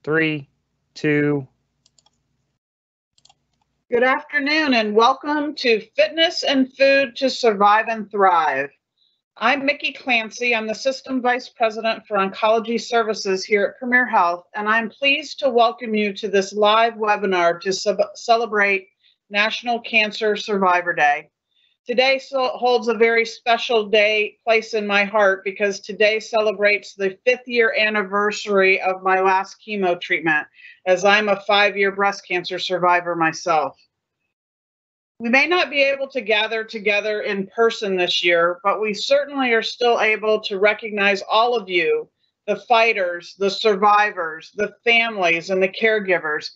3, 2. Good afternoon and welcome to Fitness and Food to Survive and Thrive. I'm Mickey Clancy. I'm the System Vice President for Oncology Services here at Premier Health, and I'm pleased to welcome you to this live webinar to celebrate National Cancer Survivor Day. Today holds a very special place in my heart because today celebrates the 5th year anniversary of my last chemo treatment, as I'm a 5-year breast cancer survivor myself. We may not be able to gather together in person this year, but we certainly are still able to recognize all of you, the fighters, the survivors, the families, and the caregivers,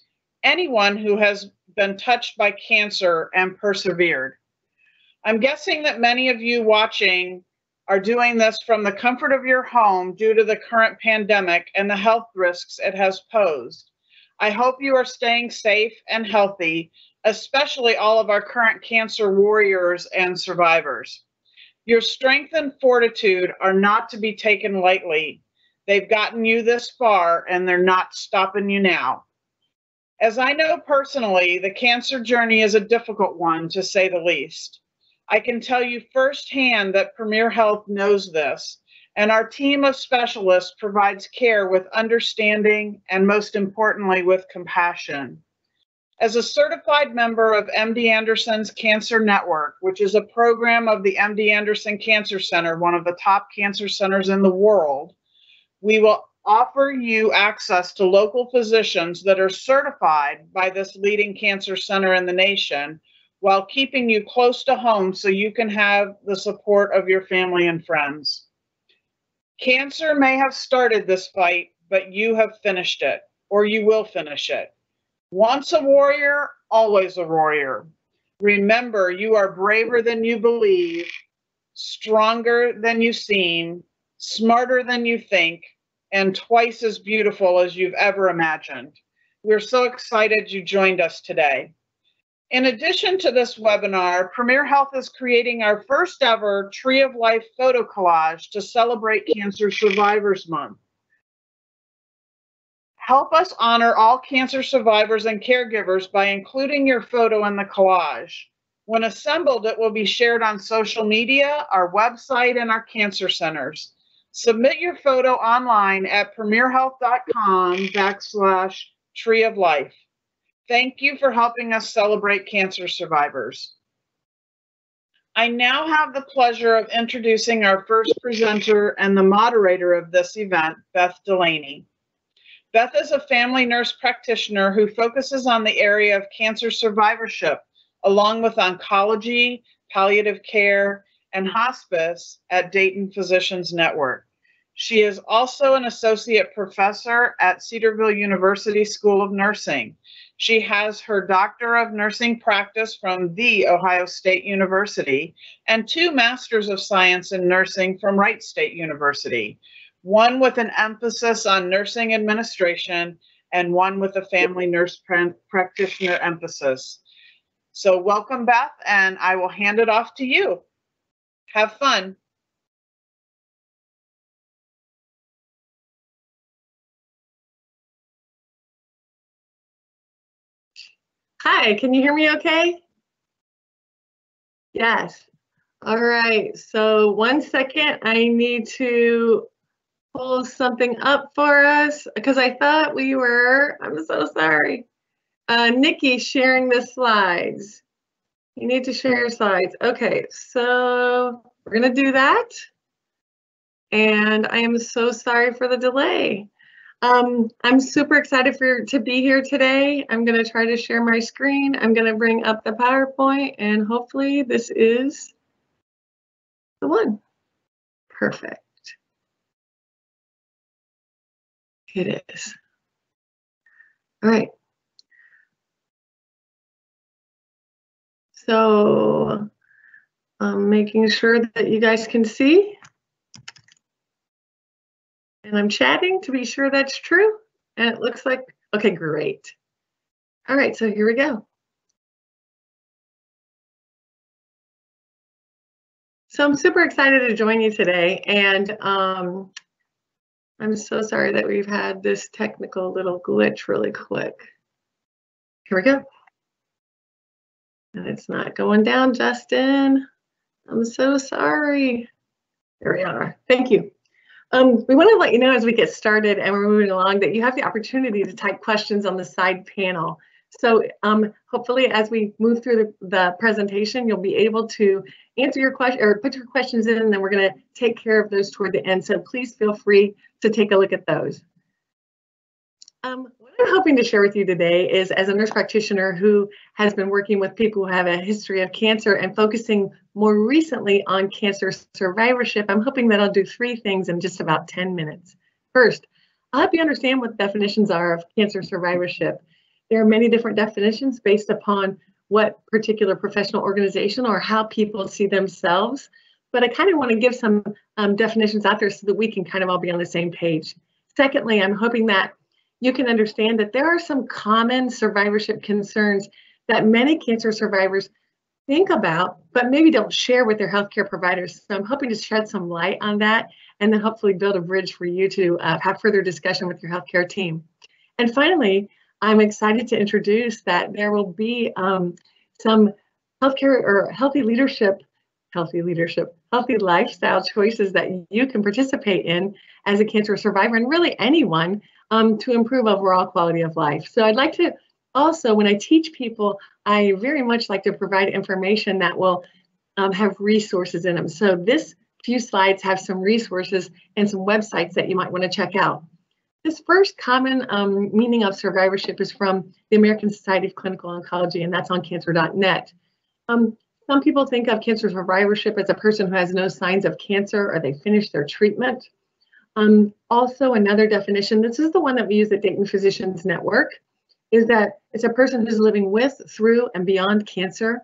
anyone who has been touched by cancer and persevered. I'm guessing that many of you watching are doing this from the comfort of your home due to the current pandemic and the health risks it has posed. I hope you are staying safe and healthy, especially all of our current cancer warriors and survivors. Your strength and fortitude are not to be taken lightly. They've gotten you this far and they're not stopping you now. As I know personally, the cancer journey is a difficult one, to say the least. I can tell you firsthand that Premier Health knows this, and our team of specialists provides care with understanding and, most importantly, with compassion. As a certified member of MD Anderson's Cancer Network, which is a program of the MD Anderson Cancer Center, one of the top cancer centers in the world, we will offer you access to local physicians that are certified by this leading cancer center in the nation, while keeping you close to home so you can have the support of your family and friends. Cancer may have started this fight, but you have finished it, or you will finish it. Once a warrior, always a warrior. Remember, you are braver than you believe, stronger than you seem, smarter than you think, and twice as beautiful as you've ever imagined. We're so excited you joined us today. In addition to this webinar, Premier Health is creating our first ever Tree of Life photo collage to celebrate Cancer Survivors Month. Help us honor all cancer survivors and caregivers by including your photo in the collage. When assembled, it will be shared on social media, our website, and our cancer centers. Submit your photo online at premierhealth.com/Tree of Life. Thank you for helping us celebrate cancer survivors. I now have the pleasure of introducing our first presenter and the moderator of this event, Beth Delaney. Beth is a family nurse practitioner who focuses on the area of cancer survivorship, along with oncology, palliative care, and hospice at Dayton Physicians Network. She is also an associate professor at Cedarville University School of Nursing. She has her Doctor of Nursing practice from The Ohio State University and 2 Masters of Science in Nursing from Wright State University, one with an emphasis on nursing administration and one with a family nurse practitioner emphasis. So welcome, Beth, and I will hand it off to you. Have fun. Hi, can you hear me okay? Yes. All right, so 1 second, I need to pull something up for us because I thought we were, I'm so sorry. Nikki sharing the slides. You need to share your slides. Okay, so we're gonna do that. And I am so sorry for the delay. I'm super excited to be here today. I'm going to try to share my screen. I'm going to bring up the PowerPoint, and hopefully this is the one. Perfect. It is. All right. So I'm making sure that you guys can see. And I'm chatting to be sure that's true. And it looks like, okay, great. All right, so here we go. So I'm super excited to join you today. And I'm so sorry that we've had this technical little glitch really quick. Here we go. And it's not going down, Justin. I'm so sorry. There we are. Thank you. We want to let you know as we get started and we're moving along that you have the opportunity to type questions on the side panel. So hopefully as we move through the presentation, you'll be able to answer your question or put your questions in, and then we're going to take care of those toward the end. So please feel free to take a look at those. What I'm hoping to share with you today is, as a nurse practitioner who has been working with people who have a history of cancer and focusing more recently on cancer survivorship, I'm hoping that I'll do 3 things in just about 10 minutes. First, I'll help you understand what definitions are of cancer survivorship. There are many different definitions based upon what particular professional organization or how people see themselves, but I kind of want to give some definitions out there so that we can kind of all be on the same page. Secondly, I'm hoping that you can understand that there are some common survivorship concerns that many cancer survivors think about, but maybe don't share with their healthcare providers. So I'm hoping to shed some light on that and then hopefully build a bridge for you to have further discussion with your healthcare team. And finally, I'm excited to introduce that there will be some healthcare or healthy lifestyle choices that you can participate in as a cancer survivor, and really anyone, to improve overall quality of life. So I'd like to also, when I teach people, I very much like to provide information that will have resources in them. So this few slides have some resources and some websites that you might want to check out. This first common meaning of survivorship is from the American Society of Clinical Oncology, and that's on cancer.net. Some people think of cancer survivorship as a person who has no signs of cancer or they finished their treatment. Also, another definition, this is the one that we use at Dayton Physicians Network, is that it's a person who's living with, through, and beyond cancer.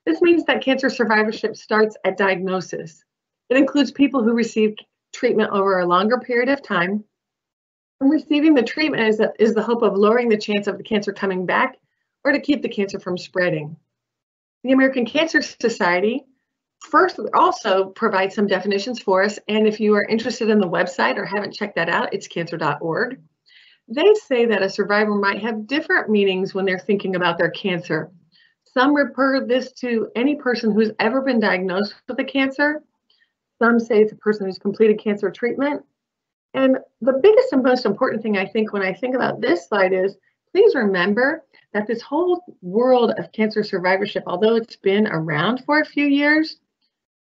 This means that cancer survivorship starts at diagnosis. It includes people who receive treatment over a longer period of time. And receiving the treatment is the hope of lowering the chance of the cancer coming back or to keep the cancer from spreading. The American Cancer Society first also provides some definitions for us, and if you are interested in the website or haven't checked that out, it's cancer.org. They say that a survivor might have different meanings when they're thinking about their cancer. Some refer this to any person who's ever been diagnosed with a cancer. Some say it's a person who's completed cancer treatment. And the biggest and most important thing I think when I think about this slide is, please remember that this whole world of cancer survivorship, although it's been around for a few years,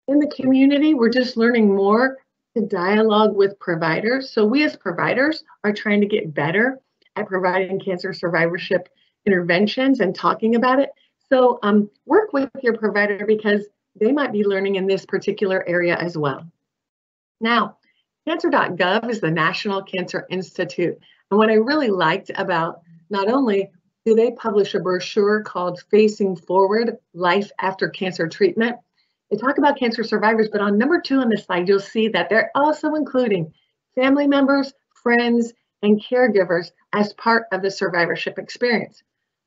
in the community, we're just learning more to dialogue with providers. So we as providers are trying to get better at providing cancer survivorship interventions and talking about it. So work with your provider because they might be learning in this particular area as well. Now, cancer.gov is the National Cancer Institute. And what I really liked about, not only do they publish a brochure called Facing Forward, Life After Cancer Treatment, they talk about cancer survivors, but on number 2 on this slide, you'll see that they're also including family members, friends, and caregivers as part of the survivorship experience.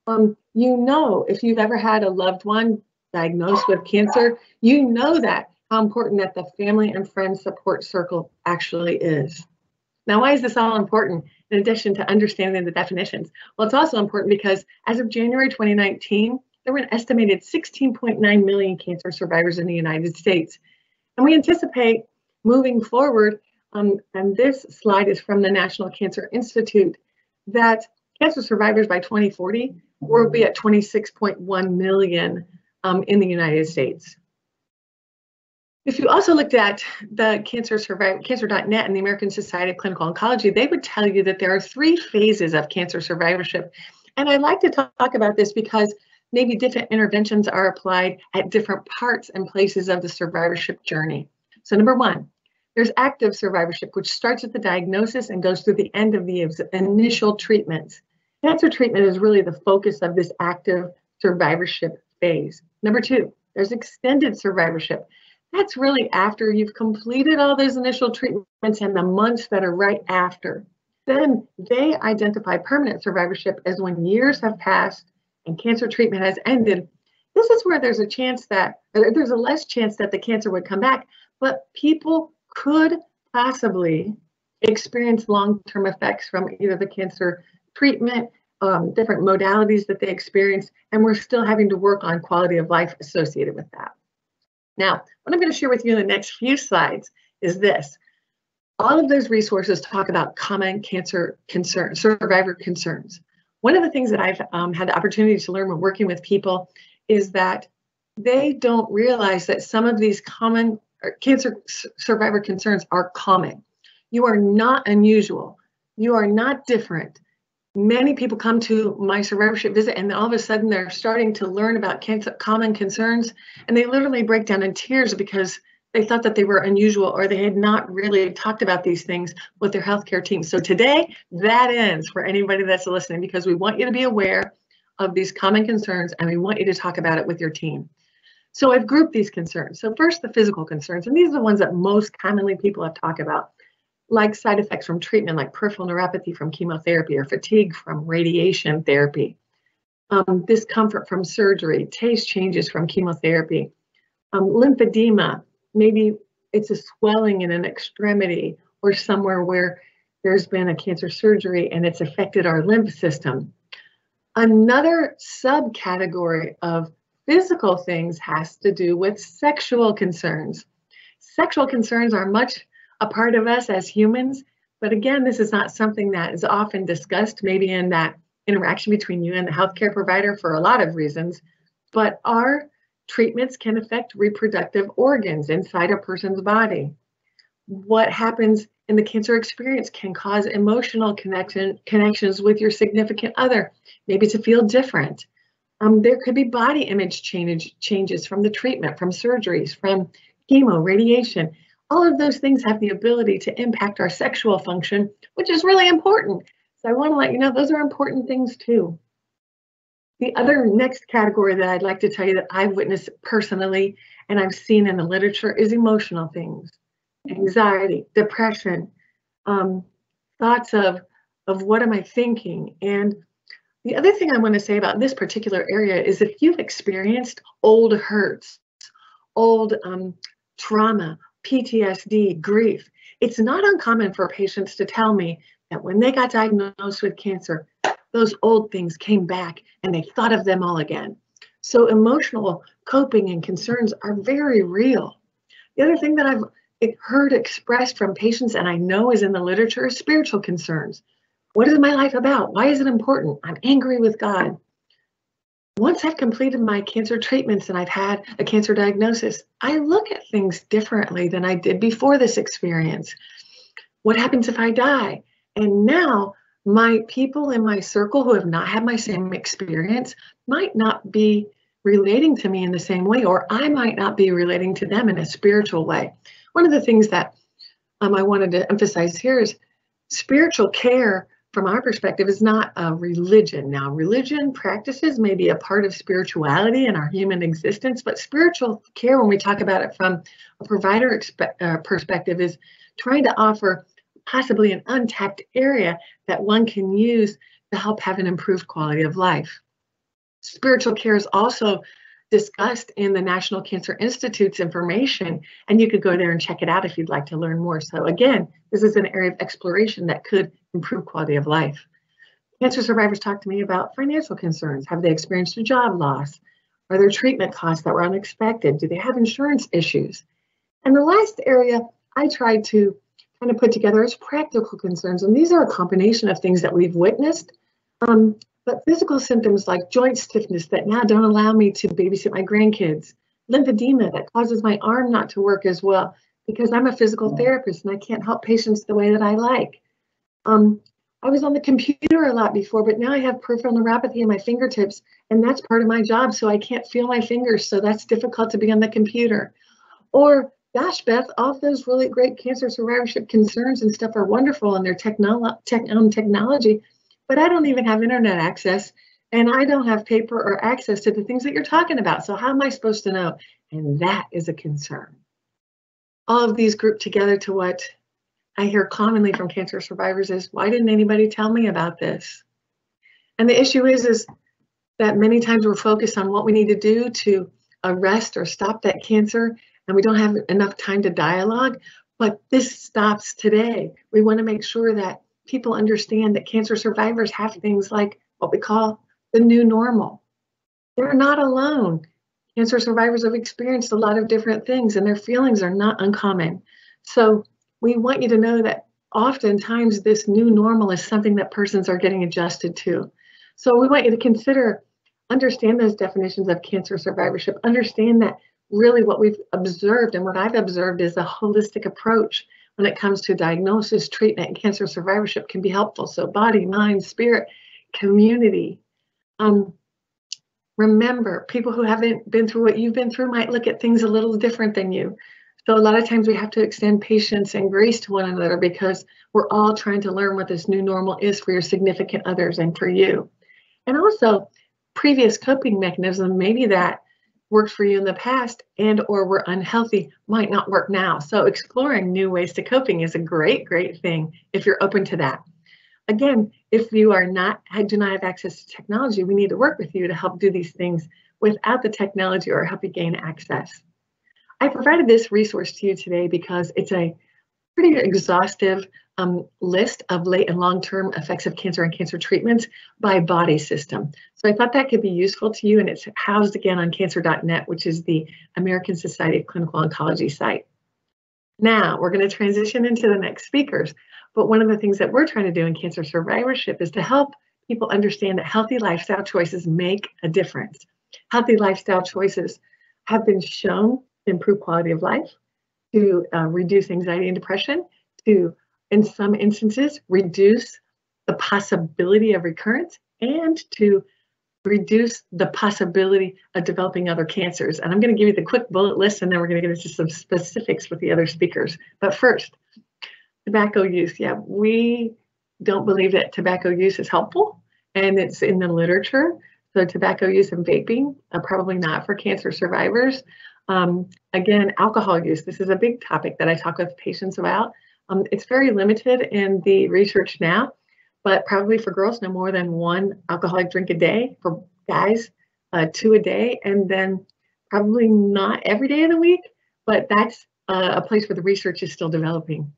You know, if you've ever had a loved one diagnosed with cancer, you know that how important that the family and friends support circle actually is. Now, why is this all important in addition to understanding the definitions? Well, it's also important because as of January 2019, there were an estimated 16.9 million cancer survivors in the United States. And we anticipate moving forward, and this slide is from the National Cancer Institute, that cancer survivors by 2040 will be at 26.1 million in the United States. If you also looked at the cancer.net and the American Society of Clinical Oncology, they would tell you that there are 3 phases of cancer survivorship. And I'd like to talk about this because maybe different interventions are applied at different parts and places of the survivorship journey. So number 1, there's active survivorship, which starts at the diagnosis and goes through the end of the initial treatments. Cancer treatment is really the focus of this active survivorship phase. Number 2, there's extended survivorship. That's really after you've completed all those initial treatments and the months that are right after. Then they identify permanent survivorship as when years have passed and cancer treatment has ended. This is where there's a chance that, there's a less chance that the cancer would come back, but people could possibly experience long-term effects from either the cancer treatment, different modalities that they experience, and we're still having to work on quality of life associated with that. Now, what I'm going to share with you in the next few slides is this. All of those resources talk about common cancer concerns, survivor concerns. One of the things that I've had the opportunity to learn when working with people is that they don't realize that some of these common cancer survivor concerns are common. You are not unusual. You are not different. Many people come to my survivorship visit and all of a sudden they're starting to learn about common concerns, and they literally break down in tears because they thought that they were unusual or they had not really talked about these things with their healthcare team. So today, that ends for anybody that's listening, because we want you to be aware of these common concerns and we want you to talk about it with your team. So I've grouped these concerns. So first, the physical concerns, and these are the ones that most commonly people have talked about, like side effects from treatment, like peripheral neuropathy from chemotherapy or fatigue from radiation therapy, discomfort from surgery, taste changes from chemotherapy, lymphedema. Maybe it's a swelling in an extremity or somewhere where there's been a cancer surgery and it's affected our lymph system. Another subcategory of physical things has to do with sexual concerns. Sexual concerns are much a part of us as humans, but again, this is not something that is often discussed, maybe in that interaction between you and the healthcare provider for a lot of reasons, but our treatments can affect reproductive organs inside a person's body. What happens in the cancer experience can cause emotional connections with your significant other, maybe to feel different. There could be body image changes from the treatment, from surgeries, from chemo, radiation. All of those things have the ability to impact our sexual function, which is really important. So I want to let you know those are important things too. The other next category that I'd like to tell you that I've witnessed personally and I've seen in the literature is emotional things, anxiety, depression, thoughts of what am I thinking? And the other thing I want to say about this particular area is if you've experienced old hurts, old trauma, PTSD, grief, it's not uncommon for patients to tell me that when they got diagnosed with cancer, those old things came back and they thought of them all again. So emotional coping and concerns are very real. The other thing that I've heard expressed from patients and I know is in the literature is spiritual concerns. What is my life about? Why is it important? I'm angry with God. Once I've completed my cancer treatments and I've had a cancer diagnosis, I look at things differently than I did before this experience. What happens if I die? And now my people in my circle who have not had my same experience might not be relating to me in the same way, or I might not be relating to them in a spiritual way. One of the things that I wanted to emphasize here is spiritual care from our perspective is not a religion. Now, religion practices may be a part of spirituality and our human existence, but spiritual care, when we talk about it from a provider perspective, is trying to offer possibly an untapped area that one can use to help have an improved quality of life. Spiritual care is also discussed in the National Cancer Institute's information, and you could go there and check it out if you'd like to learn more. So again, this is an area of exploration that could improve quality of life. Cancer survivors talk to me about financial concerns. Have they experienced a job loss? Are there treatment costs that were unexpected? Do they have insurance issues? And the last area I tried to kind of put together is practical concerns. And these are a combination of things that we've witnessed, but physical symptoms like joint stiffness that now don't allow me to babysit my grandkids, lymphedema that causes my arm not to work as well because I'm a physical therapist and I can't help patients the way that I like. I was on the computer a lot before, but now I have peripheral neuropathy in my fingertips, and that's part of my job, so I can't feel my fingers, so that's difficult to be on the computer. Or, gosh, Beth, all of those really great cancer survivorship concerns and stuff are wonderful, and their technology, but I don't even have internet access, and I don't have paper or access to the things that you're talking about, so how am I supposed to know? And that is a concern. All of these group together to what I hear commonly from cancer survivors is, why didn't anybody tell me about this? And the issue is that many times we're focused on what we need to do to arrest or stop that cancer, and we don't have enough time to dialogue. But this stops today. We want to make sure that people understand that cancer survivors have things like what we call the new normal. They're not alone. Cancer survivors have experienced a lot of different things and their feelings are not uncommon. So we want you to know that oftentimes this new normal is something that persons are getting adjusted to. So we want you to consider, understand those definitions of cancer survivorship, understand that really what we've observed and what I've observed is a holistic approach when it comes to diagnosis, treatment, and cancer survivorship can be helpful. So body, mind, spirit, community. Remember, people who haven't been through what you've been through might look at things a little different than you. So a lot of times we have to extend patience and grace to one another because we're all trying to learn what this new normal is for your significant others and for you. And also previous coping mechanism, maybe that worked for you in the past and or were unhealthy might not work now. So exploring new ways to coping is a great thing if you're open to that. Again, if you do not have access to technology, we need to work with you to help do these things without the technology or help you gain access. I provided this resource to you today because it's a pretty exhaustive list of late and long-term effects of cancer and cancer treatments by body system. So I thought that could be useful to you, and it's housed again on cancer.net, which is the American Society of Clinical Oncology site. Now we're going to transition into the next speakers. But one of the things that we're trying to do in cancer survivorship is to help people understand that healthy lifestyle choices make a difference. Healthy lifestyle choices have been shown to improve quality of life, to reduce anxiety and depression, to, in some instances, reduce the possibility of recurrence, and to reduce the possibility of developing other cancers. And I'm going to give you the quick bullet list, and then we're going to get into some specifics with the other speakers. But first, tobacco use. Yeah, we don't believe that tobacco use is helpful, and it's in the literature. So tobacco use and vaping are probably not for cancer survivors. Again, alcohol use. This is a big topic that I talk with patients about. It's very limited in the research now, but probably for girls, no more than 1 alcoholic drink a day. For guys, 2 a day, and then probably not every day of the week, but that's a place where the research is still developing.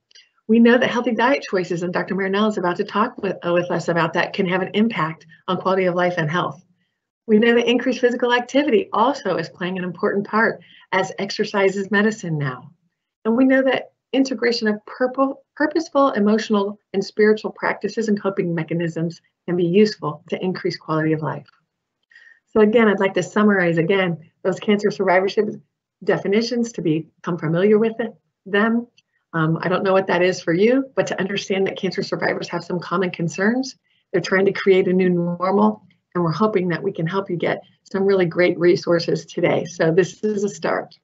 We know that healthy diet choices, and Dr. Marinella is about to talk with us about that, can have an impact on quality of life and health. We know that increased physical activity also is playing an important part as exercise is medicine now. And we know that integration of purposeful, emotional, and spiritual practices and coping mechanisms can be useful to increase quality of life. So again, I'd like to summarize again those cancer survivorship definitions to become familiar with them. I don't know what that is for you, but to understand that cancer survivors have some common concerns. They're trying to create a new normal, and we're hoping that we can help you get some really great resources today. So this is a start.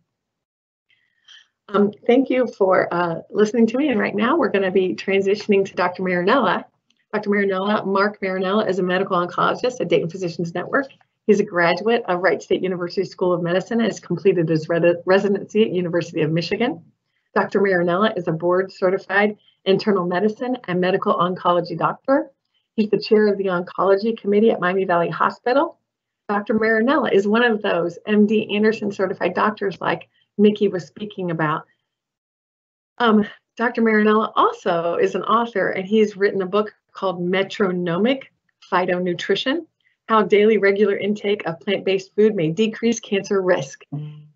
Thank you for listening to me. And right now we're going to be transitioning to Dr. Marinella. Dr. Marinella, Mark Marinella, is a medical oncologist at Dayton Physicians Network. He's a graduate of Wright State University School of Medicine and has completed his residency at University of Michigan. Dr. Marinella is a board-certified internal medicine and medical oncology doctor. He's the chair of the oncology committee at Miami Valley Hospital. Dr. Marinella is one of those MD Anderson certified doctors like Mickey was speaking about. Dr. Marinella also is an author, and he's written a book called Metronomic Phytonutrition: How Daily Regular Intake of Plant-Based Food May Decrease Cancer Risk.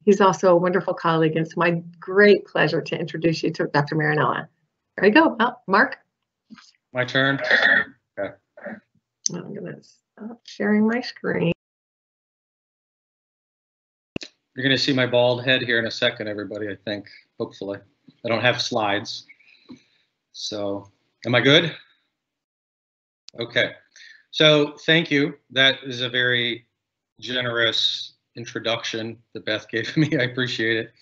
He's also a wonderful colleague, and it's my great pleasure to introduce you to Dr. Marinella. There you go. Mark. My turn. Okay. I'm going to stop sharing my screen. You're going to see my bald head here in a second, everybody, I think, hopefully. I don't have slides. So, am I good? Okay. So, thank you. That is a very generous introduction that Beth gave me. I appreciate it.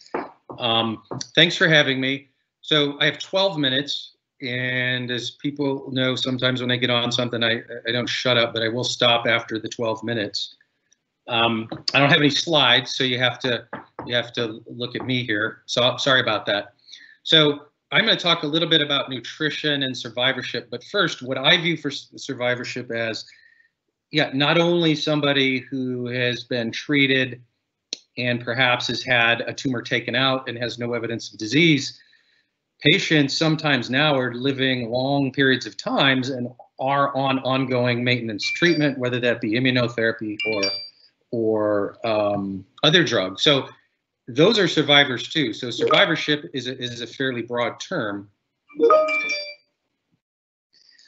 Thanks for having me. So, I have 12 minutes. And as people know, sometimes when I get on something, I don't shut up, but I will stop after the 12 minutes. I don't have any slides, so you have to look at me here. So sorry about that. So I'm going to talk a little bit about nutrition and survivorship, but first, what I view for survivorship as, not only somebody who has been treated and perhaps has had a tumor taken out and has no evidence of disease, patients sometimes now are living long periods of times and are on ongoing maintenance treatment, whether that be immunotherapy or other drugs. So those are survivors too. So survivorship is a fairly broad term.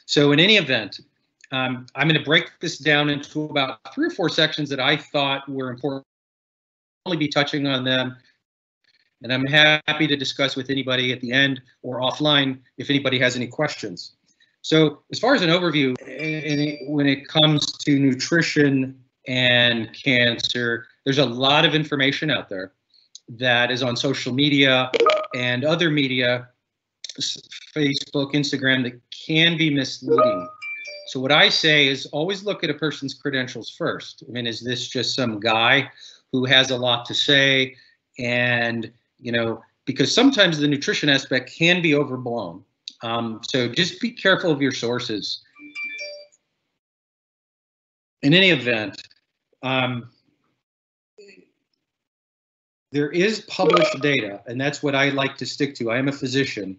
So in any event, I'm going to break this down into about 3 or 4 sections that I thought were important. I'll only be touching on them, and I'm happy to discuss with anybody at the end or offline if anybody has any questions. So as far as an overview, when it comes to nutrition and cancer, there's a lot of information out there that is on social media and other media, Facebook, Instagram, that can be misleading. So what I say is always look at a person's credentials first. I mean, is this just some guy who has a lot to say? And, you know, because sometimes the nutrition aspect can be overblown. So just be careful of your sources. In any event, there is published data, and that's what I like to stick to. I am a physician,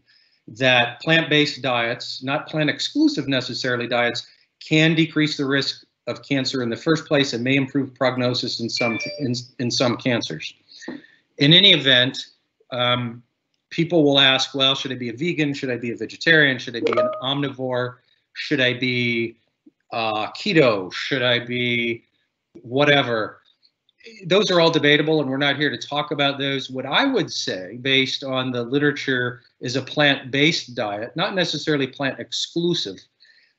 that plant-based diets, not plant-exclusive necessarily diets, can decrease the risk of cancer in the first place and may improve prognosis in some cancers. In any event, people will ask, well, should I be a vegan? Should I be a vegetarian? Should I be an omnivore? Should I be keto? Should I be whatever? Those are all debatable, and we're not here to talk about those. What I would say, based on the literature, is a plant-based diet, not necessarily plant-exclusive.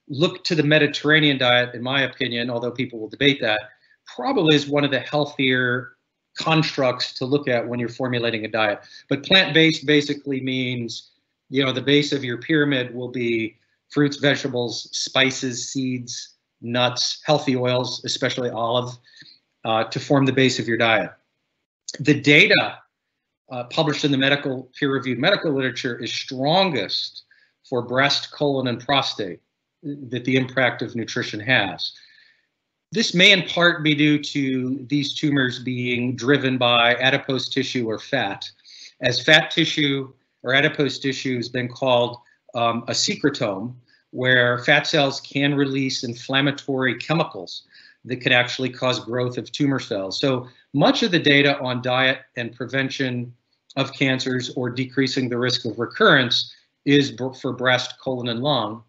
Look to the Mediterranean diet, in my opinion, although people will debate that, probably is one of the healthier constructs to look at when you're formulating a diet. But plant-based basically means, you know, the base of your pyramid will be fruits, vegetables, spices, seeds, nuts, healthy oils, especially olive, to form the base of your diet. The data published in the peer-reviewed medical literature is strongest for breast, colon, and prostate that the impact of nutrition has. This may in part be due to these tumors being driven by adipose tissue or fat, as fat tissue or adipose tissue has been called a secretome, where fat cells can release inflammatory chemicals that could actually cause growth of tumor cells. So much of the data on diet and prevention of cancers or decreasing the risk of recurrence is for breast, colon, and lung.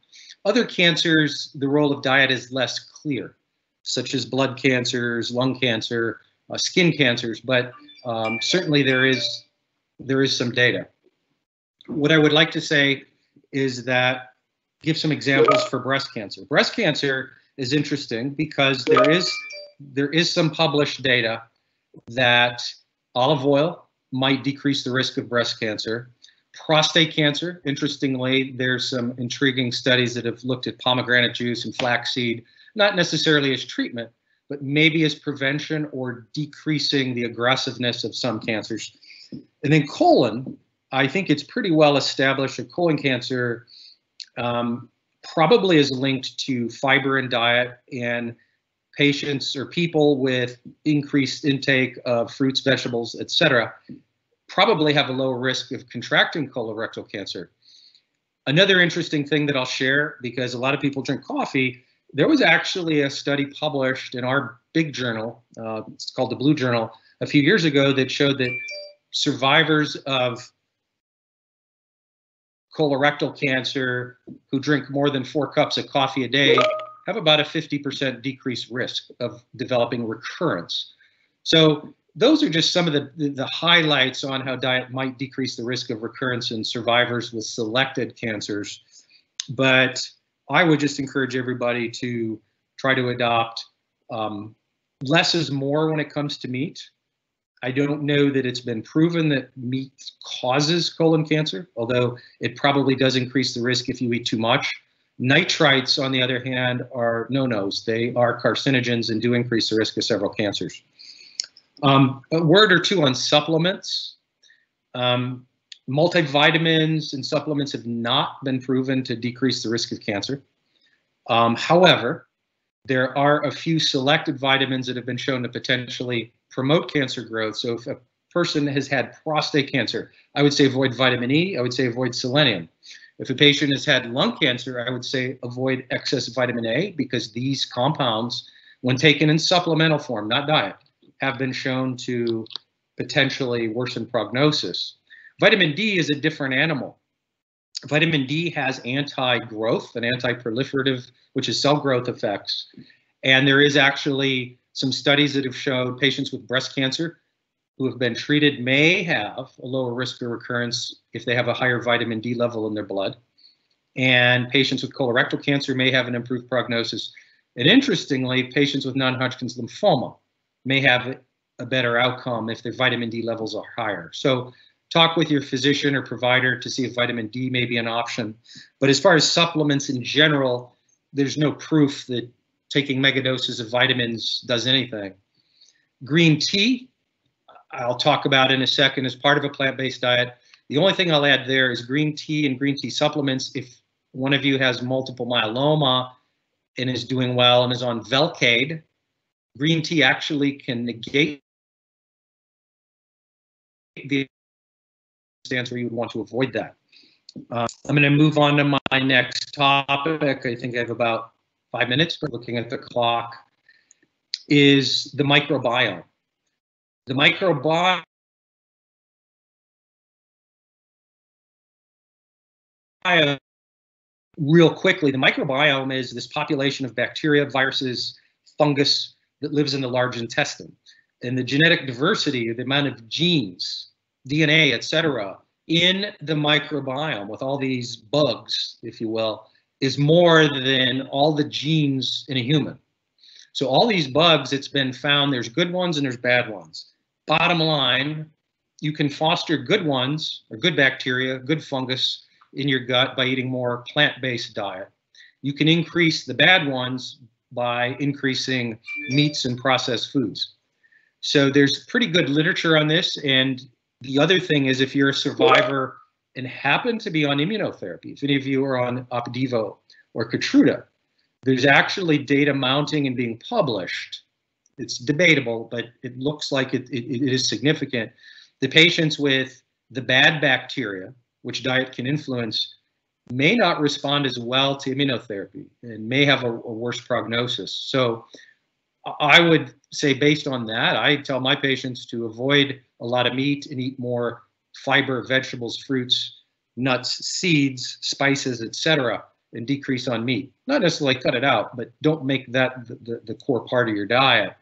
Other cancers, the role of diet is less clear, such as blood cancers, lung cancer, skin cancers, but certainly there is some data. What I would like to say is that, give some examples for breast cancer. Breast cancer is interesting because there is some published data that olive oil might decrease the risk of breast cancer. Prostate cancer, interestingly, there's some intriguing studies that have looked at pomegranate juice and flaxseed, not necessarily as treatment, but maybe as prevention or decreasing the aggressiveness of some cancers. And then colon, I think it's pretty well established that colon cancer probably is linked to fiber in diet, and patients or people with increased intake of fruits, vegetables, etc., probably have a lower risk of contracting colorectal cancer. Another interesting thing that I'll share, because a lot of people drink coffee, there was actually a study published in our big journal, it's called the Blue Journal, a few years ago that showed that survivors of colorectal cancer who drink more than 4 cups of coffee a day have about a 50% decreased risk of developing recurrence. So those are just some of the highlights on how diet might decrease the risk of recurrence in survivors with selected cancers. But I would just encourage everybody to try to adopt less is more when it comes to meat. I don't know that it's been proven that meat causes colon cancer, although it probably does increase the risk if you eat too much. Nitrites, on the other hand, are no-nos. They are carcinogens and do increase the risk of several cancers. A word or two on supplements. Multivitamins and supplements have not been proven to decrease the risk of cancer. However, there are a few selected vitamins that have been shown to potentially promote cancer growth. So if a person has had prostate cancer, I would say avoid vitamin E. I would say avoid selenium. If a patient has had lung cancer, I would say avoid excess vitamin A, because these compounds, when taken in supplemental form, not diet, have been shown to potentially worsen prognosis. Vitamin D is a different animal. Vitamin D has anti-growth and anti-proliferative, which is cell growth effects. And there is actually some studies that have showed patients with breast cancer who have been treated may have a lower risk of recurrence if they have a higher vitamin D level in their blood. And patients with colorectal cancer may have an improved prognosis. And interestingly, patients with non-Hodgkin's lymphoma may have a better outcome if their vitamin D levels are higher. So talk with your physician or provider to see if vitamin D may be an option. But as far as supplements in general, there's no proof that taking megadoses of vitamins does anything. Green tea, I'll talk about in a second, as part of a plant-based diet. The only thing I'll add there is green tea and green tea supplements. If one of you has multiple myeloma and is doing well and is on Velcade, green tea actually can negate the stance where you would want to avoid that. I'm going to move on to my next topic. I think I have about 5 minutes, but looking at the clock, is the microbiome. The microbiome real quickly, the microbiome is this population of bacteria, viruses, fungus that lives in the large intestine. And the genetic diversity, the amount of genes, DNA, etc., in the microbiome with all these bugs, if you will, is more than all the genes in a human. So all these bugs, it's been found there's good ones and there's bad ones. Bottom line, you can foster good ones, or good bacteria, good fungus in your gut by eating more plant-based diet. You can increase the bad ones by increasing meats and processed foods. So there's pretty good literature on this. And the other thing is, if you're a survivor and happen to be on immunotherapy, if any of you are on Opdivo or Keytruda, there's actually data mounting and being published. It's debatable, but it looks like it is significant. The patients with the bad bacteria, which diet can influence, may not respond as well to immunotherapy and may have a worse prognosis. So I would say, based on that, I tell my patients to avoid a lot of meat and eat more fiber, vegetables, fruits, nuts, seeds, spices, etc., and decrease on meat. Not necessarily cut it out, but don't make that the core part of your diet.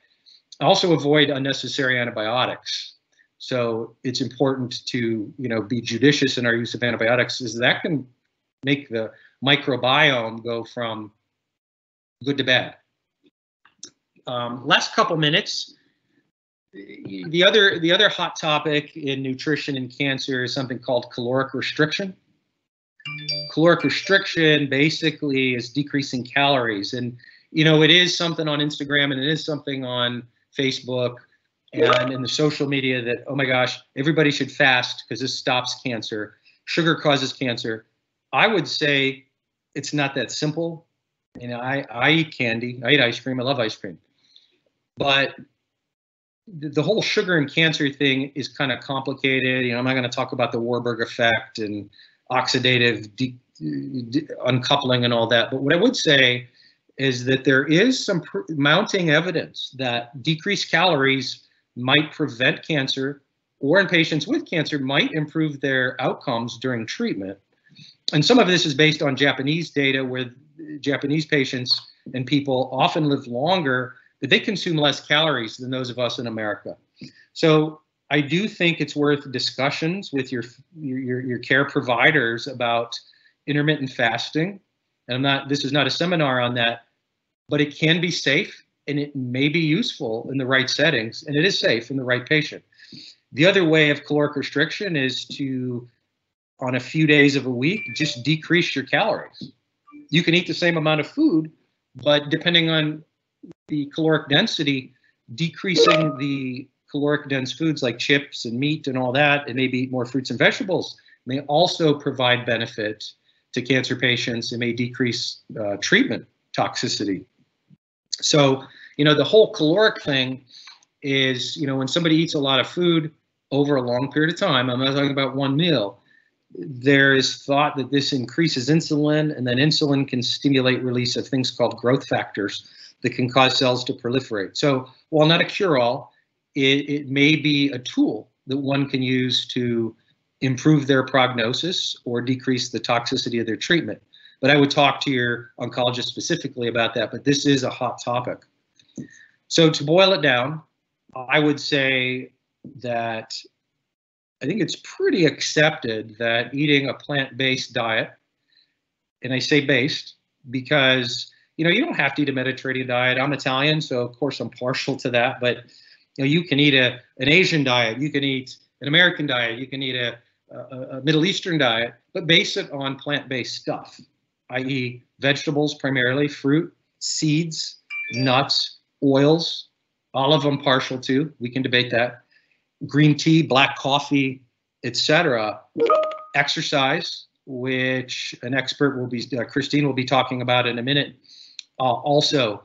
Also avoid unnecessary antibiotics. So it's important to, be judicious in our use of antibiotics, is that can make the microbiome go from good to bad. Last couple minutes. The other hot topic in nutrition and cancer is something called caloric restriction. Caloric restriction basically is decreasing calories, and it is something on Instagram and it is something on Facebook and in the social media that, oh my gosh, everybody should fast because this stops cancer. Sugar causes cancer. I would say it's not that simple. I eat candy, I eat ice cream, I love ice cream. But the whole sugar and cancer thing is kind of complicated. I'm not going to talk about the Warburg effect and oxidative uncoupling and all that. But what I would say is that there is some mounting evidence that decreased calories might prevent cancer, or in patients with cancer might improve their outcomes during treatment. And some of this is based on Japanese data, where Japanese patients and people often live longer, but they consume less calories than those of us in America. So I do think it's worth discussions with your care providers about intermittent fasting. And this is not a seminar on that, but it can be safe and it may be useful in the right settings, and it is safe in the right patient. The other way of caloric restriction is to, on a few days of a week, just decrease your calories. You can eat the same amount of food, but depending on the caloric density, decreasing the caloric dense foods like chips and meat and all that, and maybe eat more fruits and vegetables, may also provide benefit to cancer patients. It may decrease treatment toxicity. So, the whole caloric thing is, when somebody eats a lot of food, over a long period of time, I'm not talking about one meal, there is thought that this increases insulin, and then insulin can stimulate release of things called growth factors that can cause cells to proliferate. So while not a cure-all, it may be a tool that one can use to improve their prognosis or decrease the toxicity of their treatment. But I would talk to your oncologist specifically about that, but this is a hot topic. So to boil it down, I would say that I think it's pretty accepted that eating a plant-based diet, and I say based because, you know, you don't have to eat a Mediterranean diet. I'm Italian, so of course I'm partial to that, but you know, you can eat an Asian diet, you can eat an American diet, you can eat a Middle Eastern diet, but base it on plant-based stuff, i.e. vegetables primarily, fruit, seeds, nuts, oils, all of them partial to, we can debate that, green tea, black coffee, etc. Exercise, which an expert will be, Christine will be talking about in a minute, also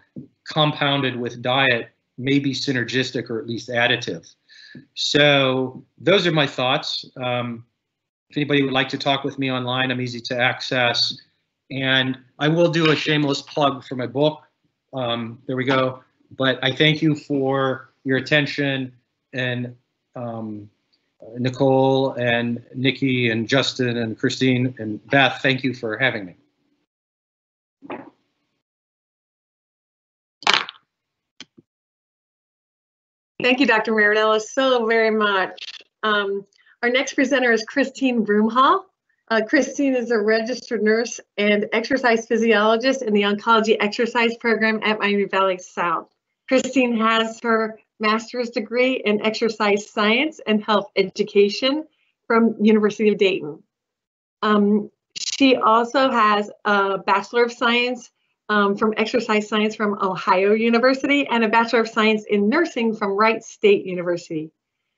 compounded with diet, may be synergistic or at least additive. So those are my thoughts. If anybody would like to talk with me online, I'm easy to access. And I will do a shameless plug for my book. There we go. But I thank you for your attention, and Nicole and Nikki and Justin and Christine and Beth, thank you for having me. Thank you, Dr. Marinella, so very much. Our next presenter is Christine Broomhall. Christine is a registered nurse and exercise physiologist in the oncology exercise program at Miami Valley South. Christine has her master's degree in exercise science and health education from University of Dayton. She also has a Bachelor of Science from Exercise Science from Ohio University and a Bachelor of Science in Nursing from Wright State University.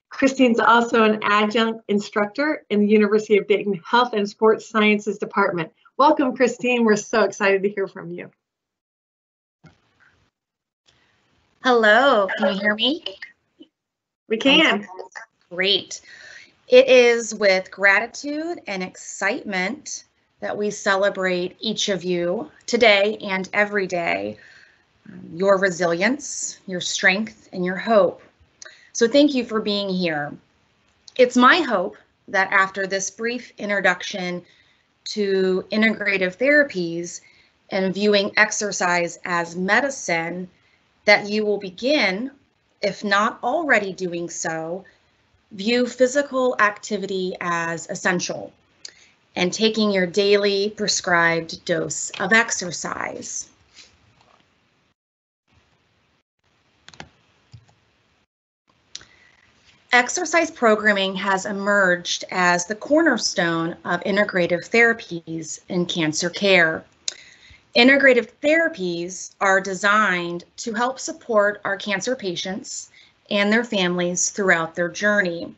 Christine's also an adjunct instructor in the University of Dayton Health and Sports Sciences Department. Welcome, Christine. We're so excited to hear from you. Hello, can you hear me? We can. Great. It is with gratitude and excitement that we celebrate each of you today and every day, your resilience, your strength, and your hope. So thank you for being here. It's my hope that after this brief introduction to integrative therapies and viewing exercise as medicine, that you will begin, if not already doing so, view physical activity as essential and taking your daily prescribed dose of exercise. Exercise programming has emerged as the cornerstone of integrative therapies in cancer care. Integrative therapies are designed to help support our cancer patients and their families throughout their journey.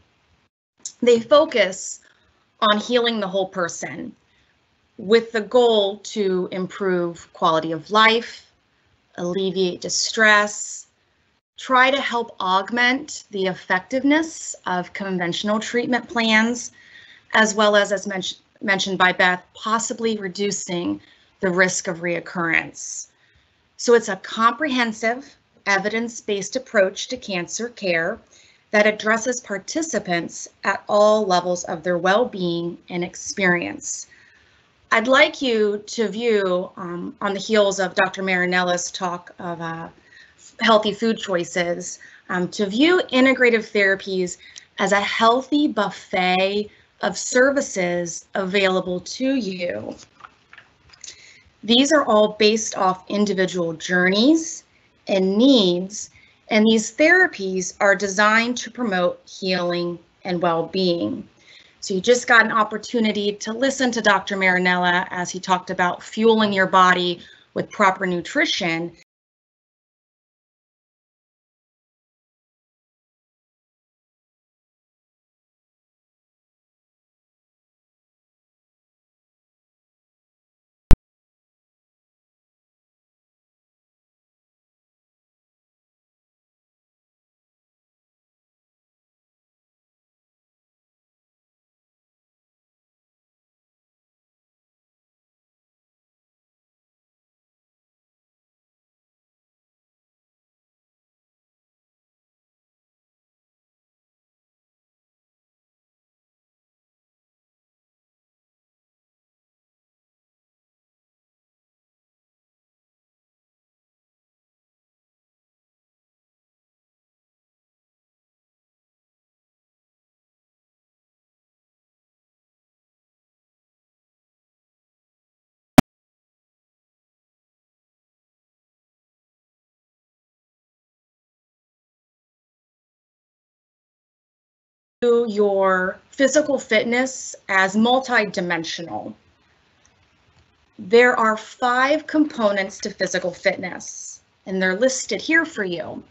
They focus on healing the whole person with the goal to improve quality of life, alleviate distress, try to help augment the effectiveness of conventional treatment plans, as well as mentioned by Beth, possibly reducing the risk of reoccurrence. So it's a comprehensive, evidence-based approach to cancer care that addresses participants at all levels of their well-being and experience. I'd like you to view, on the heels of Dr. Marinella's talk of healthy food choices, to view integrative therapies as a healthy buffet of services available to you. These are all based off individual journeys and needs, and these therapies are designed to promote healing and well-being. So you just got an opportunity to listen to Dr. Marinella as he talked about fueling your body with proper nutrition. your physical fitness as multidimensional. There are 5 components to physical fitness, and they're listed here for you.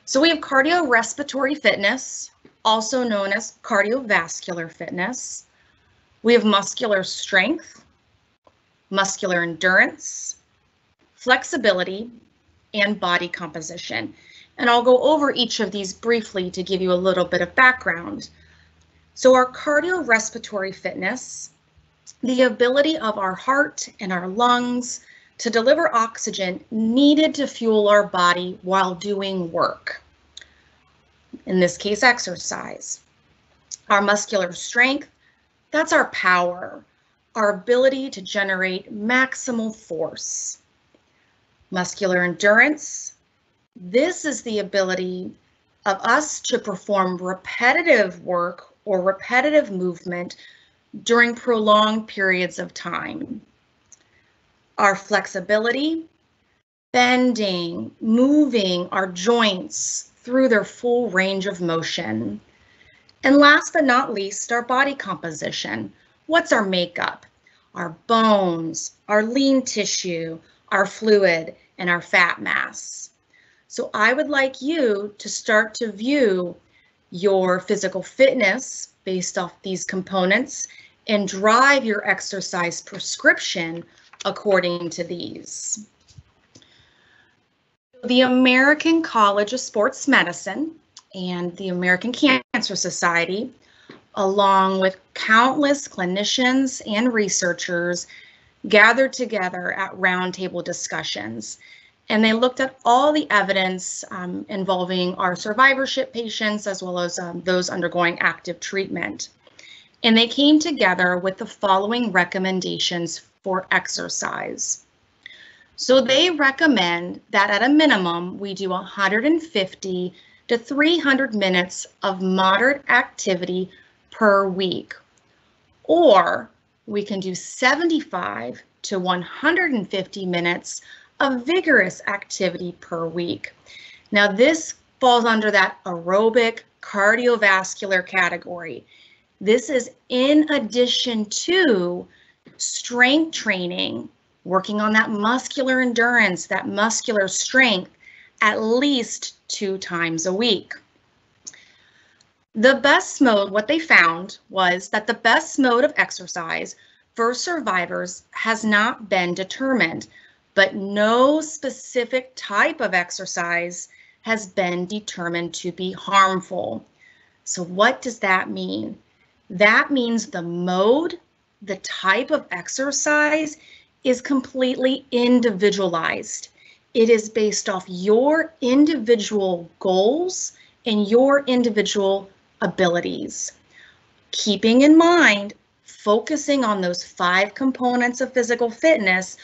So we have cardiorespiratory fitness, also known as cardiovascular fitness. We have muscular strength, muscular endurance, flexibility, and body composition. And I'll go over each of these briefly to give you a little bit of background. So our cardiorespiratory fitness, the ability of our heart and our lungs to deliver oxygen needed to fuel our body while doing work. In this case, exercise. Our muscular strength, that's our power, our ability to generate maximal force. Muscular endurance, this is the ability of us to perform repetitive work or repetitive movement during prolonged periods of time. Our flexibility, bending, moving our joints through their full range of motion. And last but not least, our body composition. What's our makeup? Our bones, our lean tissue, our fluid, and our fat mass. So I would like you to start to view your physical fitness based off these components and drive your exercise prescription according to these. The American College of Sports Medicine and the American Cancer Society, along with countless clinicians and researchers, gathered together at roundtable discussions. And they looked at all the evidence involving our survivorship patients as well as those undergoing active treatment. And they came together with the following recommendations for exercise. So they recommend that at a minimum, we do 150 to 300 minutes of moderate activity per week, or we can do 75 to 150 minutes of vigorous activity per week. Now this falls under that aerobic cardiovascular category. This is in addition to strength training, working on that muscular endurance, that muscular strength, at least 2 times a week. The best mode, what they found was that the best mode of exercise for survivors has not been determined, but no specific type of exercise has been determined to be harmful. So what does that mean? That means the mode, the type of exercise is completely individualized. It is based off your individual goals and your individual abilities. Keeping in mind, focusing on those 5 components of physical fitness,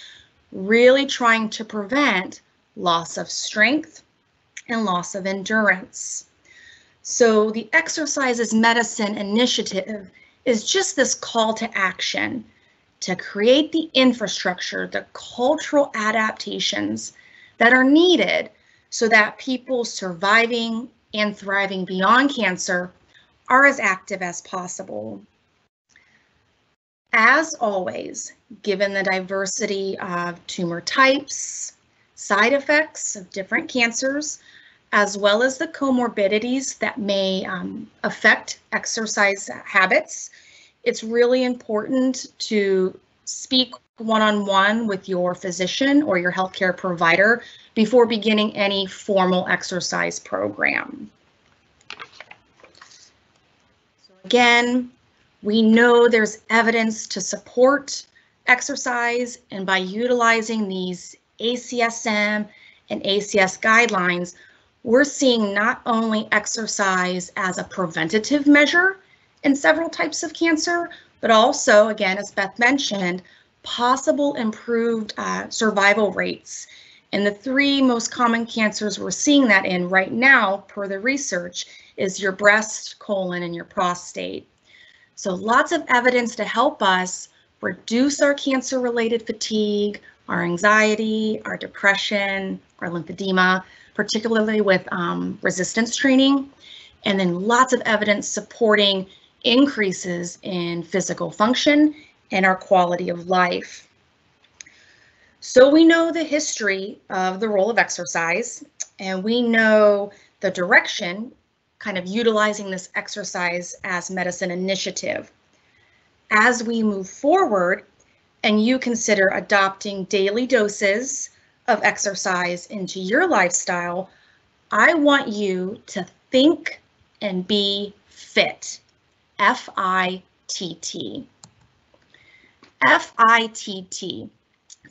really trying to prevent loss of strength and loss of endurance. So the Exercise is Medicine initiative is just this call to action to create the infrastructure, the cultural adaptations that are needed so that people surviving and thriving beyond cancer are as active as possible. As always, given the diversity of tumor types, side effects of different cancers, as well as the comorbidities that may affect exercise habits, it's really important to speak one-on-one with your physician or your healthcare provider before beginning any formal exercise program. So again, we know there's evidence to support exercise, and by utilizing these ACSM and ACS guidelines, we're seeing not only exercise as a preventative measure in several types of cancer, but also, again, as Beth mentioned, possible improved survival rates. And the 3 most common cancers we're seeing that in right now, per the research, is your breast, colon, and your prostate. So lots of evidence to help us reduce our cancer-related fatigue, our anxiety, our depression, our lymphedema, particularly with resistance training, and then lots of evidence supporting increases in physical function and our quality of life. So we know the history of the role of exercise, and we know the direction, kind of utilizing this exercise as medicine initiative. As we move forward and you consider adopting daily doses of exercise into your lifestyle, I want you to think and be fit. F-I-T-T. F-I-T-T.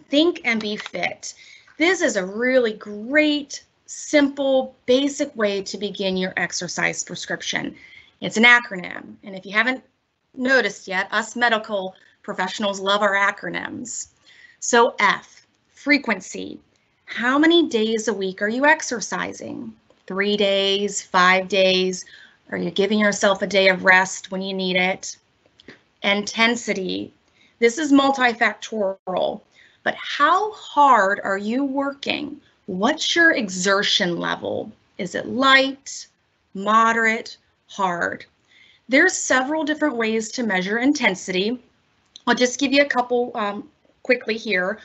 Think and be fit. This is a really great, simple, basic way to begin your exercise prescription. It's an acronym, and if you haven't noticed yet, us medical professionals love our acronyms. So F, frequency. How many days a week are you exercising? 3 days, 5 days? Are you giving yourself a day of rest when you need it? Intensity. This is multifactorial, but how hard are you working? What's your exertion level? Is it light, moderate, hard? There's several different ways to measure intensity. I'll just give you a couple quickly here.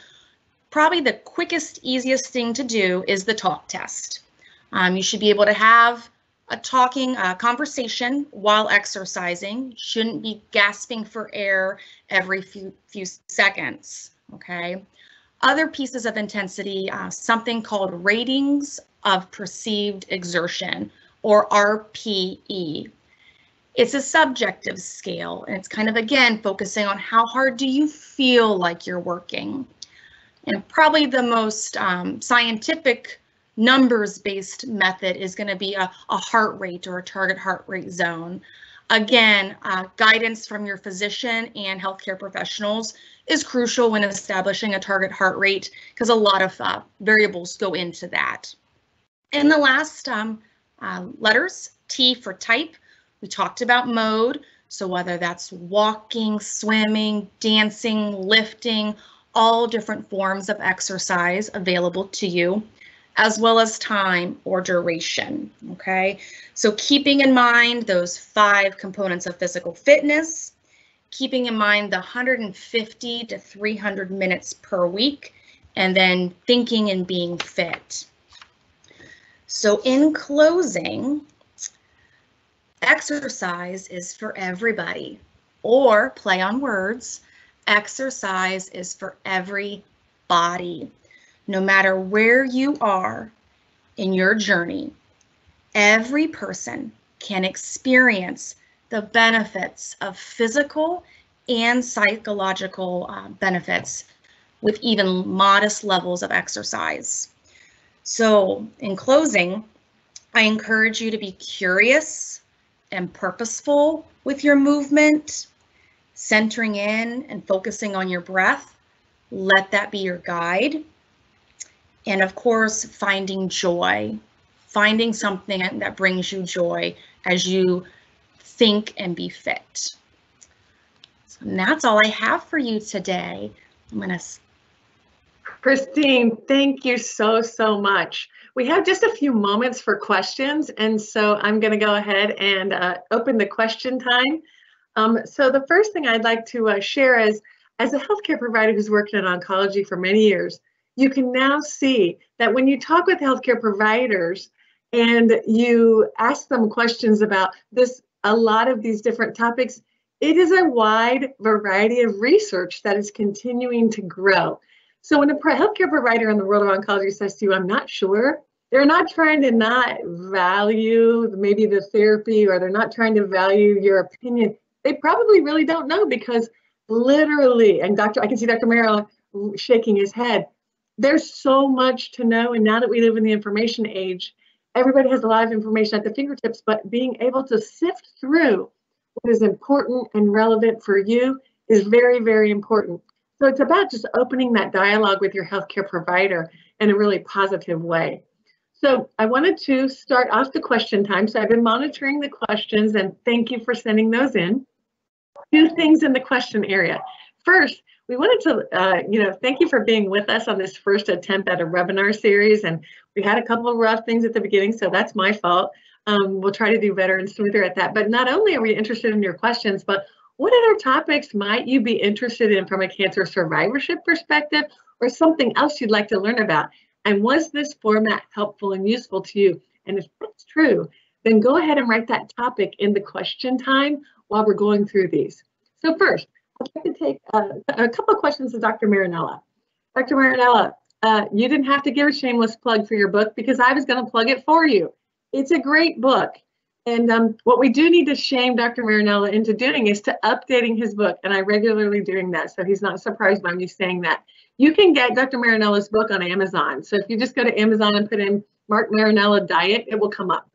Probably the quickest, easiest thing to do is the talk test. You should be able to have a conversation while exercising. Shouldn't be gasping for air every few seconds, okay? Other pieces of intensity, something called ratings of perceived exertion, or RPE. It's a subjective scale, and it's kind of, again, focusing on how hard do you feel like you're working. And probably the most scientific numbers-based method is going to be a heart rate or a target heart rate zone. Again, guidance from your physician and healthcare professionals is crucial when establishing a target heart rate because a lot of variables go into that. And the last letters, T for type, we talked about mode. So whether that's walking, swimming, dancing, lifting, all different forms of exercise available to you, as well as time or duration, okay? So keeping in mind those 5 components of physical fitness, keeping in mind the 150 to 300 minutes per week, and then thinking and being fit. So in closing, exercise is for everybody, or play on words, exercise is for everybody. No matter where you are in your journey, every person can experience the benefits of physical and psychological benefits with even modest levels of exercise. So in closing, I encourage you to be curious and purposeful with your movement, centering in and focusing on your breath. Let that be your guide. And of course, finding joy, finding something that brings you joy as you think and be fit. So that's all I have for you today. Christine, thank you so much. We have just a few moments for questions, and so I'm going to go ahead and open the question time. So the first thing I'd like to share is, as a healthcare provider who's worked in oncology for many years, you can now see that when you talk with healthcare providers and you ask them questions about a lot of these different topics, it is a wide variety of research that is continuing to grow. So when a healthcare provider in the world of oncology says to you, I'm not sure, they're not trying to not value maybe the therapy, or they're not trying to value your opinion. They probably really don't know, because literally, and I can see Dr. Merrill shaking his head, there's so much to know. And now that we live in the information age, everybody has a lot of information at the fingertips, but being able to sift through what is important and relevant for you is very, very important. So it's about just opening that dialogue with your healthcare provider in a really positive way. So I wanted to start off the question time. So I've been monitoring the questions, and thank you for sending those in. 2 things in the question area. First, we wanted to, thank you for being with us on this first attempt at a webinar series. And we had a couple of rough things at the beginning, so that's my fault. We'll try to do better and smoother at that. But not only are we interested in your questions, but what other topics might you be interested in from a cancer survivorship perspective, or something else you'd like to learn about? And was this format helpful and useful to you? And if that's true, then go ahead and write that topic in the question time while we're going through these. So first, I'd like to take a couple of questions to Dr. Marinella. Dr. Marinella, you didn't have to give a shameless plug for your book because I was going to plug it for you. It's a great book. And what we do need to shame Dr. Marinella into doing is to updating his book. And I regularly doing that, so he's not surprised by me saying that. You can get Dr. Marinella's book on Amazon. So if you just go to Amazon and put in Mark Marinella diet, it will come up.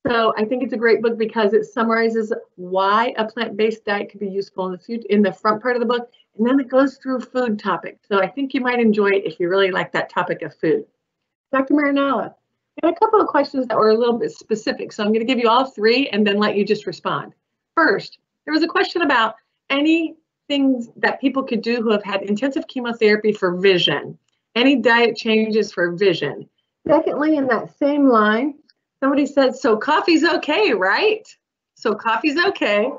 So I think it's a great book because it summarizes why a plant-based diet could be useful in the front part of the book, and then it goes through food topics. So I think you might enjoy it if you really like that topic of food. Dr. Marinella, I had a couple of questions that were a little bit specific, so I'm going to give you all three and then let you just respond. First, there was a question about any things that people could do who have had intensive chemotherapy for vision, any diet changes for vision. Secondly, in that same line, somebody said, so coffee's okay, right? So coffee's okay.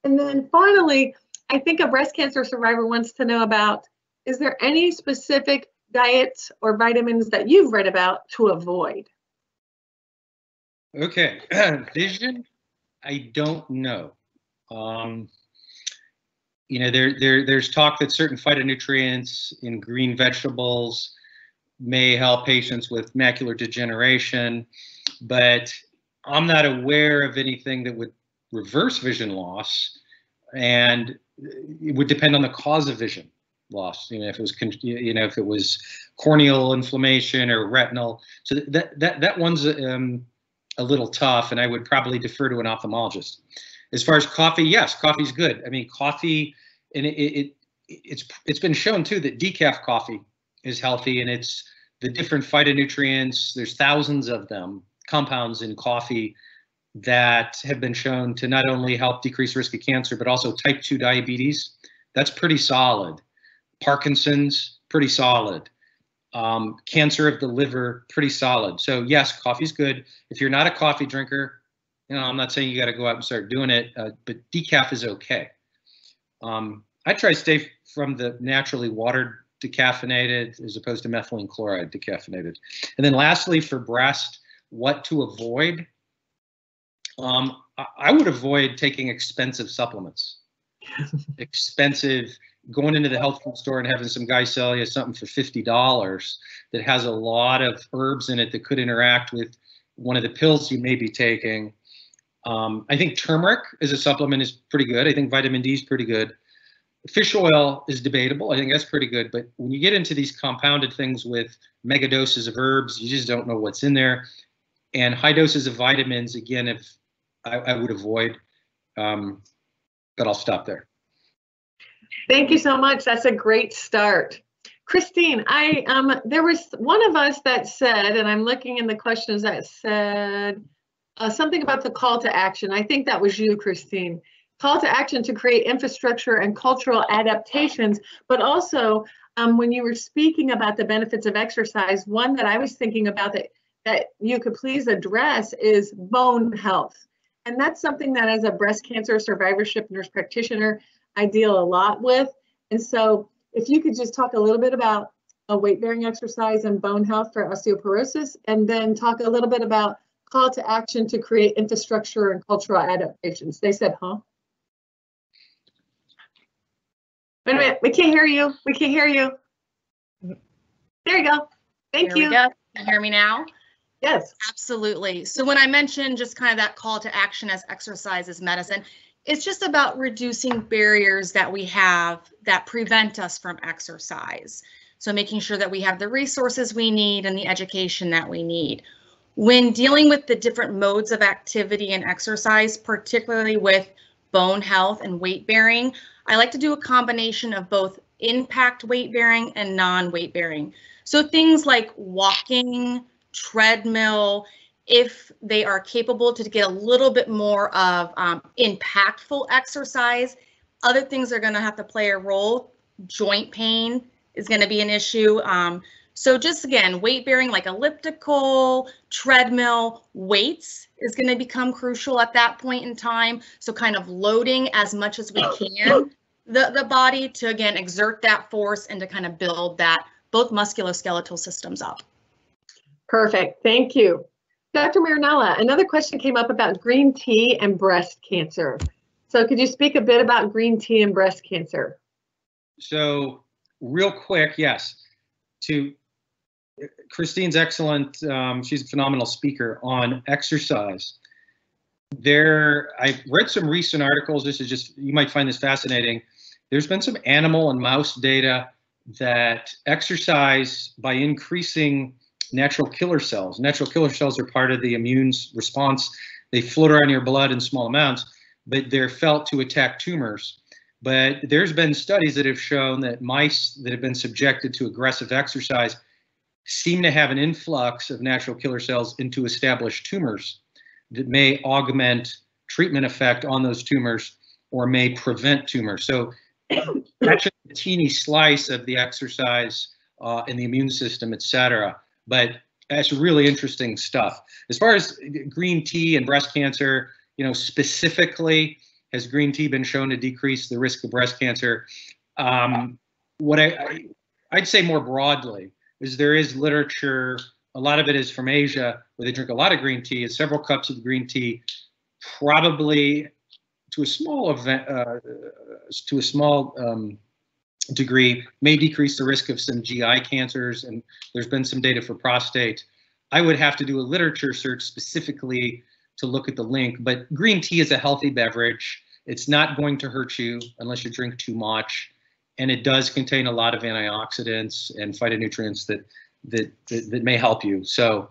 And then finally, I think a breast cancer survivor wants to know about, is there any specific diets or vitamins that you've read about to avoid? Okay, vision, I don't know. You know, there's talk that certain phytonutrients in green vegetables may help patients with macular degeneration, but I'm not aware of anything that would reverse vision loss, and it would depend on the cause of vision loss. You know, if it was corneal inflammation or retinal. So that one's a little tough, and I would probably defer to an ophthalmologist. As far as coffee, yes, coffee's good. I mean, coffee, and it's been shown too that decaf coffee is healthy, and it's the different phytonutrients. There's thousands of them, compounds in coffee that have been shown to not only help decrease risk of cancer, but also type 2 diabetes. That's pretty solid. Parkinson's, pretty solid. Cancer of the liver, pretty solid. So yes, coffee's good. If you're not a coffee drinker, you know, I'm not saying you got to go out and start doing it, but decaf is okay. I try to stay from the naturally watered decaffeinated as opposed to methylene chloride decaffeinated. And then lastly, for breast, what to avoid? I would avoid taking expensive supplements. Expensive, going into the health food store and having some guy sell you something for $50 that has a lot of herbs in it that could interact with one of the pills you may be taking. I think turmeric as a supplement is pretty good. I think vitamin D is pretty good. Fish oil is debatable. I think that's pretty good. But when you get into these compounded things with mega doses of herbs, you just don't know what's in there. And high doses of vitamins, again, if I would avoid, but I'll stop there. Thank you so much. That's a great start. Christine, there was one of us that said, and I'm looking in the questions that said something about the call to action. I think that was you, Christine. Call to action to create infrastructure and cultural adaptations, but also when you were speaking about the benefits of exercise, one that I was thinking about that you could please address is bone health. And that's something that as a breast cancer survivorship nurse practitioner, I deal a lot with. And so if you could just talk a little bit about a weight-bearing exercise and bone health for osteoporosis, and then talk a little bit about call to action to create infrastructure and cultural adaptations. They said, huh? Wait a minute, we can't hear you. We can't hear you. There you go. Thank you. There we go. Can you hear me now? Yes. Absolutely. So when I mentioned just kind of that call to action as exercise as medicine, it's just about reducing barriers that we have that prevent us from exercise. So making sure that we have the resources we need and the education that we need. When dealing with the different modes of activity and exercise, particularly with bone health and weight bearing, I like to do a combination of both impact weight bearing and non-weight bearing. So things like walking, treadmill, if they are capable to get a little bit more of impactful exercise. Other things are going to have to play a role. Joint pain is going to be an issue. So just again, weight bearing like elliptical, treadmill, weights is going to become crucial at that point in time. So kind of loading as much as we can the body to, again, exert that force and to kind of build that both musculoskeletal systems up. Perfect. Thank you. Dr. Marinella, another question came up about green tea and breast cancer. So could you speak a bit about green tea and breast cancer? So real quick, yes. Christine's excellent. She's a phenomenal speaker on exercise. I've read some recent articles. This is just, you might find this fascinating. There's been some animal and mouse data that exercise, by increasing natural killer cells. Natural killer cells are part of the immune response. They float around your blood in small amounts, but they're felt to attack tumors. But there's been studies that have shown that mice that have been subjected to aggressive exercise seem to have an influx of natural killer cells into established tumors that may augment treatment effect on those tumors or may prevent tumors. So that's just a teeny slice of the exercise in the immune system, et cetera. But that's really interesting stuff. As far as green tea and breast cancer, specifically, has green tea been shown to decrease the risk of breast cancer? What I'd say more broadly is there is literature, a lot of it is from Asia, where they drink a lot of green tea, and several cups of green tea probably to a small degree may decrease the risk of some GI cancers, and there's been some data for prostate. I would have to do a literature search specifically to look at the link, but green tea is a healthy beverage. It's not going to hurt you unless you drink too much, and it does contain a lot of antioxidants and phytonutrients that may help you. So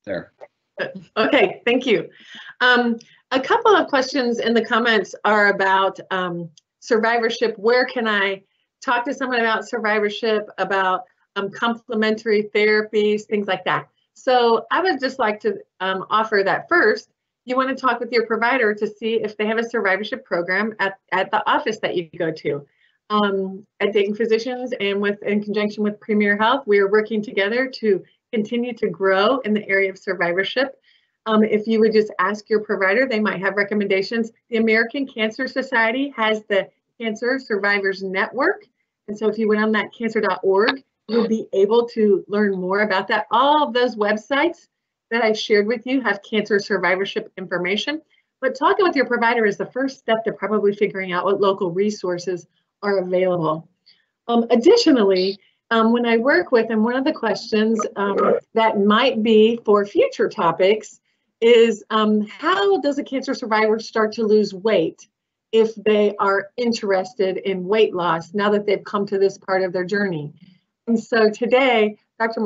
there. Okay, thank you. A couple of questions in the comments are about survivorship. Where can I talk to someone about survivorship, about complementary therapies, things like that? So I would just like to offer that first, you want to talk with your provider to see if they have a survivorship program at the office that you go to. At Dayton Physicians and in conjunction with Premier Health, we are working together to continue to grow in the area of survivorship. If you would just ask your provider, they might have recommendations. The American Cancer Society has the Cancer Survivors Network. And so if you went on that cancer.org, you'll be able to learn more about that. All of those websites that I shared with you have cancer survivorship information. But talking with your provider is the first step to probably figuring out what local resources are available. Additionally, when I work with, and one of the questions that might be for future topics is how does a cancer survivor start to lose weight if they are interested in weight loss now that they've come to this part of their journey? And so today,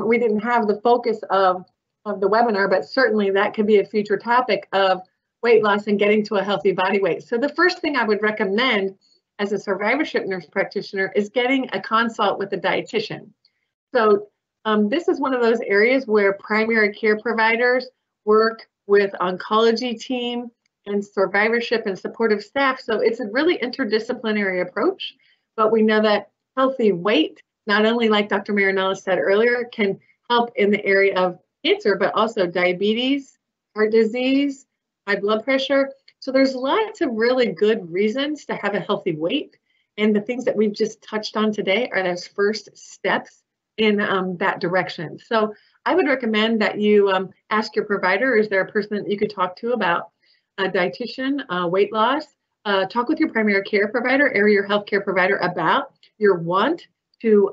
we didn't have the focus of the webinar, but certainly that could be a future topic of weight loss and getting to a healthy body weight. So the first thing I would recommend as a survivorship nurse practitioner is getting a consult with a dietitian. So this is one of those areas where primary care providers work with oncology team and survivorship and supportive staff. So it's a really interdisciplinary approach, but we know that healthy weight, not only like Dr. Marinella said earlier, can help in the area of cancer, but also diabetes, heart disease, high blood pressure. So there's lots of really good reasons to have a healthy weight. And the things that we've just touched on today are those first steps in that direction. So I would recommend that you ask your provider, is there a person that you could talk to about a dietitian, weight loss? Talk with your primary care provider or your healthcare provider about your want to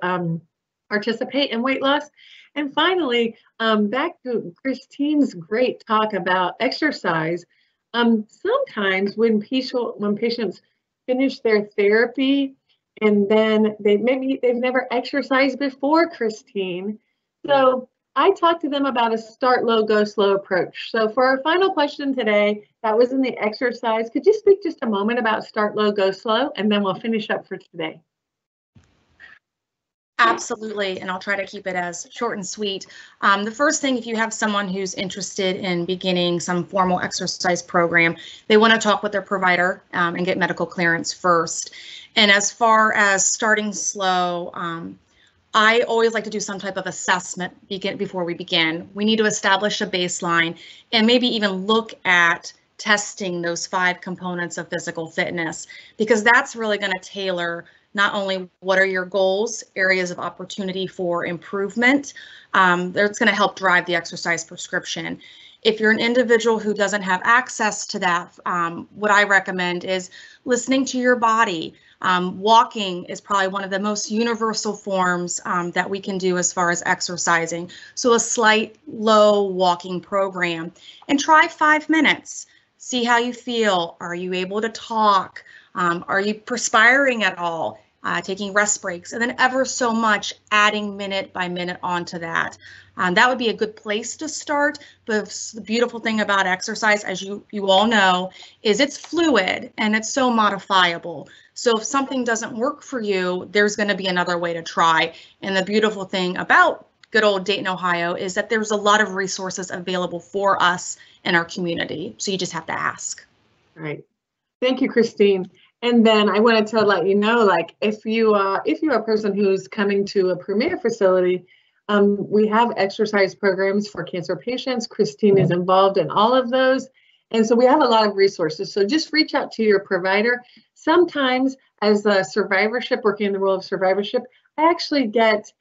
participate in weight loss. And finally, back to Christine's great talk about exercise. Sometimes when patients finish their therapy and then they've never exercised before, Christine. So I talked to them about a start low, go slow approach. So for our final question today, that was in the exercise. Could you speak just a moment about start low, go slow, and then we'll finish up for today. Absolutely, and I'll try to keep it as short and sweet. The first thing, if you have someone who's interested in beginning some formal exercise program, they want to talk with their provider and get medical clearance first. And as far as starting slow, I always like to do some type of assessment before we begin. We need to establish a baseline and maybe even look at testing those 5 components of physical fitness, because that's really going to tailor not only what are your goals, areas of opportunity for improvement, that's going to help drive the exercise prescription. If you're an individual who doesn't have access to that, what I recommend is listening to your body. Walking is probably one of the most universal forms that we can do as far as exercising. So a slight low walking program, and try 5 minutes. See how you feel. Are you able to talk? Are you perspiring at all? Taking rest breaks, and then ever so much adding minute by minute onto that. That would be a good place to start. But the beautiful thing about exercise, as you all know, is it's fluid and it's so modifiable. So if something doesn't work for you, there's going to be another way to try. And the beautiful thing about good old Dayton, Ohio, is that there's a lot of resources available for us in our community. So you just have to ask. Right. Thank you, Christine. And then I wanted to let you know, like, if you're a person who's coming to a Premier facility, we have exercise programs for cancer patients. Christine is involved in all of those. And so we have a lot of resources. So just reach out to your provider. Sometimes as a survivorship, working in the role of survivorship, I actually get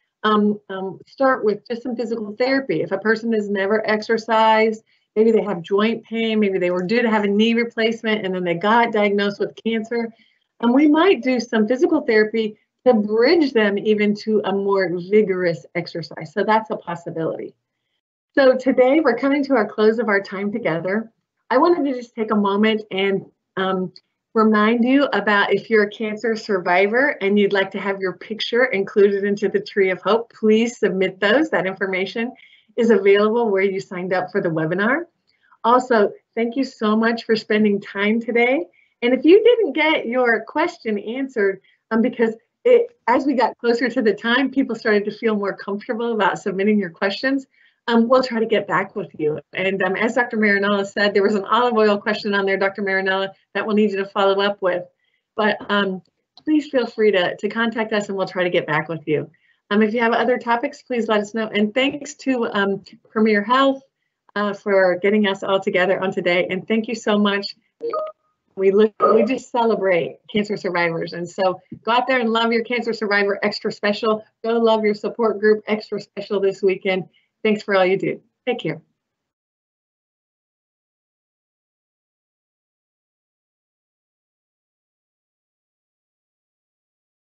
start with just some physical therapy. If a person has never exercised, maybe they have joint pain, maybe they were due to have a knee replacement and then they got diagnosed with cancer, and we might do some physical therapy to bridge them even to a more vigorous exercise. So that's a possibility. So today we're coming to our close of our time together. I wanted to just take a moment and remind you about, if you're a cancer survivor and you'd like to have your picture included into the Tree of Hope, please submit those. That information is available where you signed up for the webinar. Also, thank you so much for spending time today. And if you didn't get your question answered, because as we got closer to the time, people started to feel more comfortable about submitting your questions, we'll try to get back with you. And as Dr. Marinella said, there was an olive oil question on there, Dr. Marinella, that we'll need you to follow up with. But please feel free to contact us and we'll try to get back with you. If you have other topics, please let us know. And thanks to Premier Health for getting us all together on today. And thank you so much. We just celebrate cancer survivors. And so go out there and love your cancer survivor extra special. Go love your support group extra special this weekend. Thanks for all you do. Take care.